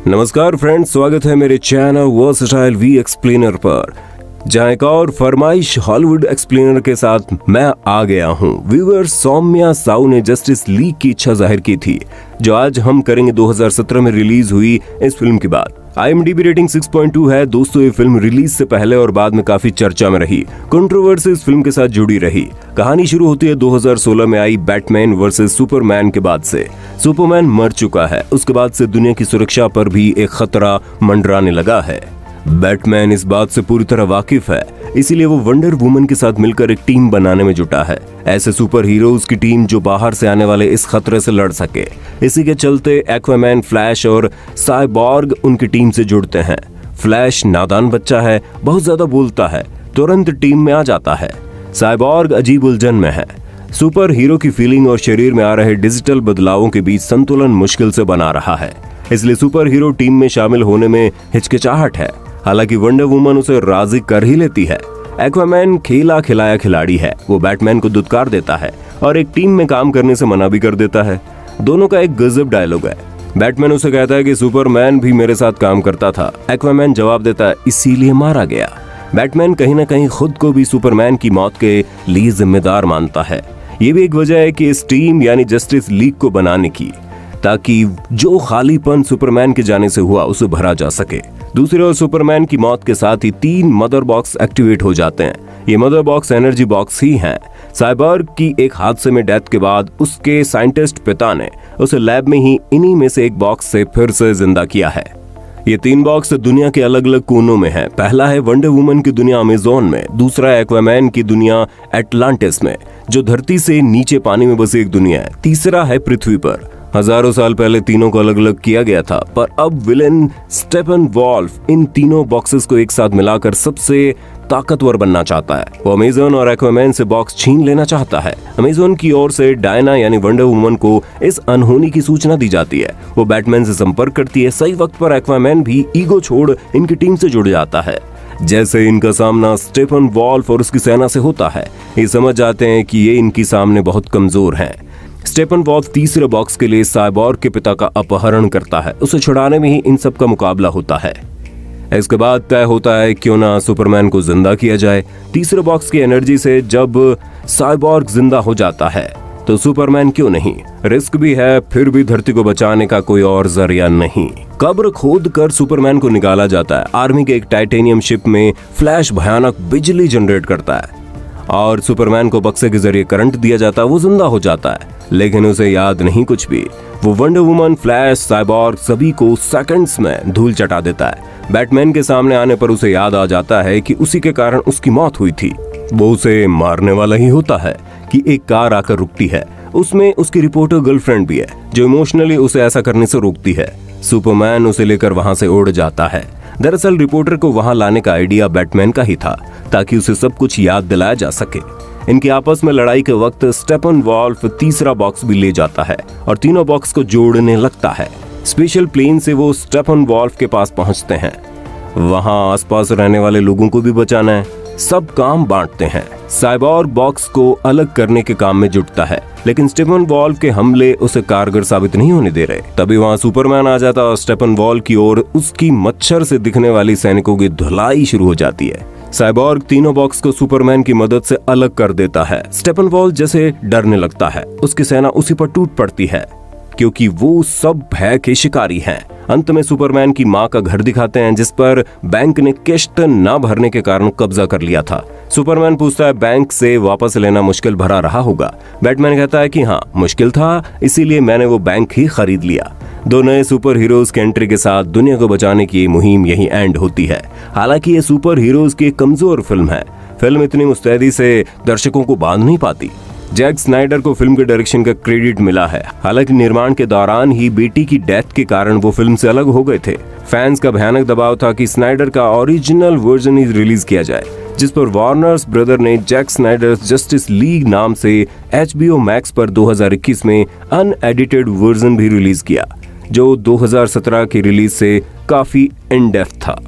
नमस्कार फ्रेंड्स, स्वागत है मेरे चैनल वर्सटाइल वी एक्सप्लेनर पर, जहां एक और फरमाइश हॉलीवुड एक्सप्लेनर के साथ मैं आ गया हूं। व्यूअर्स, सौम्या साउ ने जस्टिस लीग की इच्छा जाहिर की थी, जो आज हम करेंगे 2017 में रिलीज हुई इस फिल्म की बात। IMDb रेटिंग 6.2 है। दोस्तों, ये फिल्म रिलीज से पहले और बाद में काफी चर्चा में रही। कंट्रोवर्सी इस फिल्म के साथ जुड़ी रही। कहानी शुरू होती है 2016 में आई बैटमैन वर्सेस सुपरमैन के बाद से। सुपरमैन मर चुका है, उसके बाद से दुनिया की सुरक्षा पर भी एक खतरा मंडराने लगा है। बैटमैन इस बात से पूरी तरह वाकिफ है, इसीलिए वो वंडर वुमन के साथ मिलकर एक टीम बनाने में जुटा है। ऐसे सुपर हीरोज की टीम जो बाहर से आने वाले इस खतरे से लड़ सके। इसी के चलते एक्वामैन, फ्लैश और साइबॉर्ग उनकी टीम से जुड़ते हैं। फ्लैश नादान बच्चा है, बहुत ज्यादा बोलता है, तुरंत टीम में आ जाता है। साइबॉर्ग अजीब उलझन में है। सुपर हीरो की फीलिंग और शरीर में आ रहे डिजिटल बदलावों के बीच संतुलन मुश्किल से बना रहा है, इसलिए सुपर हीरो टीम में शामिल होने में हिचकिचाहट है। हालांकि वंडर वुमन उसे राजी कर ही लेती है। एक्वामैन खेला खिलाया खिलाड़ी है, वो बैटमैन को दुत्कार देता है और एक टीम में काम करने से मना भी कर देता है। दोनों का एक गजब डायलॉग है। बैटमैन उसे कहता है कि सुपरमैन भी मेरे साथ काम करता था। एक्वामैन जवाब देता है, इसीलिए मारा गया। बैटमैन कहीं ना कहीं खुद को भी सुपरमैन की मौत के लिए जिम्मेदार मानता है। ये भी एक वजह है कि इस टीम यानी जस्टिस लीग को बनाने की, ताकि जो खालीपन सुपरमैन के जाने से हुआ उसे भरा जा सके। दूसरी ओर सुपरमैन की मौत के साथ ही 3 मदर बॉक्स एक्टिवेट हो जाते हैं। ये मदर बॉक्स एनर्जी बॉक्स ही हैं। साइबॉर्ग की एक हादसे में डेथ के बाद उसके साइंटिस्ट पिता ने उसे लैब में ही इन्हीं में से एक बॉक्स से फिर से जिंदा किया है। ये 3 बॉक्स दुनिया के अलग अलग कोनों में हैं। पहला है वंडर वुमन की दुनिया अमेज़न में, दूसरा है एक्वामैन की दुनिया एटलांटिस में, जो धरती से नीचे पानी में बसी एक दुनिया है, तीसरा है पृथ्वी पर। हजारों साल पहले तीनों को अलग अलग किया गया था, पर अब विलेन स्टेपनवॉल्फ इन तीनों बॉक्सेस को एक साथ मिलाकर सबसे ताकतवर बनना चाहता है। वो अमेज़न और एक्वामैन से बॉक्स छीन लेना चाहता है। अमेज़न की ओर से डायना यानी वंडर वुमन को इस अनहोनी की सूचना दी जाती है। वो बैटमैन से संपर्क करती है। सही वक्त पर एक्वामैन भी ईगो छोड़ इनकी टीम से जुड़ जाता है। जैसे इनका सामना स्टेपनवॉल्फ और उसकी सेना से होता है, ये समझ जाते हैं कि ये इनके सामने बहुत कमजोर हैं। स्टेपनवॉल्फ तीसरे बॉक्स के लिए साइबॉर्ग के पिता का अपहरण करता है। उसे छुड़ाने में ही इन सब का मुकाबला होता है। इसके बाद तय होता है क्यों ना सुपरमैन को जिंदा किया जाए। तीसरे बॉक्स की एनर्जी से जब साइबॉर्ग जिंदा हो जाता है तो सुपरमैन क्यों नहीं। रिस्क भी है, फिर भी धरती को बचाने का कोई और जरिया नहीं। कब्र खोद कर सुपरमैन को निकाला जाता है। आर्मी के एक टाइटेनियम शिप में फ्लैश भयानक बिजली जनरेट करता है और सुपरमैन को बक्से के जरिए करंट दिया जाता है। वो जिंदा हो जाता है, लेकिन उसे याद नहीं कुछ भी। वो वंडर वुमन, फ्लैश, साइबॉर्ग सभी को सेकंड्स में धूल चटा देता है। बैटमैन के सामने आने पर उसे याद आ जाता है कि उसी के कारण उसकी मौत हुई थी। वो उसे मारने वाला ही होता है कि एक कार आकर रुकती है। उसमें उसकी रिपोर्टर गर्लफ्रेंड भी है, जो इमोशनली उसे ऐसा करने से रोकती है। सुपरमैन उसे लेकर वहां से उड़ जाता है। दरअसल रिपोर्टर को वहां लाने का आइडिया बैटमैन का ही था, ताकि उसे सब कुछ याद दिलाया जा सके। इनकी आपस में लड़ाई के वक्त स्टेपनवॉल्फ तीसरा बॉक्स भी ले जाता है और तीनों बॉक्स को जोड़ने लगता है। स्पेशल प्लेन से वो स्टेपनवॉल्फ के पास पहुंचते हैं। वहां आसपास रहने वाले लोगों को भी बचाना है। सब काम बांटते हैं। साइबॉर्ग बॉक्स को अलग करने के काम में जुटता है, लेकिन स्टेपनवॉल्फ के हमले उसे कारगर साबित नहीं होने दे रहे। तभी वहां सुपरमैन आ जाता और स्टेपनवॉल्फ की ओर उसकी मच्छर से दिखने वाली सैनिकों की धुलाई शुरू हो जाती है। साइबॉर्ग तीनों बॉक्स को सुपरमैन की मदद से अलग कर देता है। स्टेपनवॉल्फ जैसे डरने लगता है। उसकी सेना उसी पर टूट पड़ती है, क्योंकि वो सब भय के शिकारी हैं। अंत में सुपरमैन की मां का घर दिखाते हैं, जिस पर बैंक ने किश्त न भरने के कारण कब्जा कर लिया था। सुपरमैन पूछता है, बैंक से वापस लेना मुश्किल भरा रहा होगा। बैटमैन कहता है कि हाँ, मुश्किल था, इसीलिए मैंने वो बैंक ही खरीद लिया। दो नए सुपर हीरोज की एंट्री के साथ दुनिया को बचाने की मुहिम यही एंड होती है। हालांकि ये सुपर हीरोज की कमजोर फिल्म है। फिल्म इतनी मुस्तैदी से दर्शकों को बांध नहीं पाती। जैक स्नाइडर को फिल्म के डायरेक्शन का क्रेडिट मिला है। हालांकि निर्माण के दौरान ही बेटी की डेथ के कारण वो फिल्म से अलग हो गए थे। फैंस का भयानक दबाव था कि स्नाइडर का ओरिजिनल वर्जन ही रिलीज किया जाए, जिस पर वार्नर्स ब्रदर ने जैक स्नाइडर्स जस्टिस लीग नाम से HBO मैक्स पर 2021 में अनएडिटेड वर्जन भी रिलीज किया, जो 2017 की रिलीज से काफी इन डेप्थ था।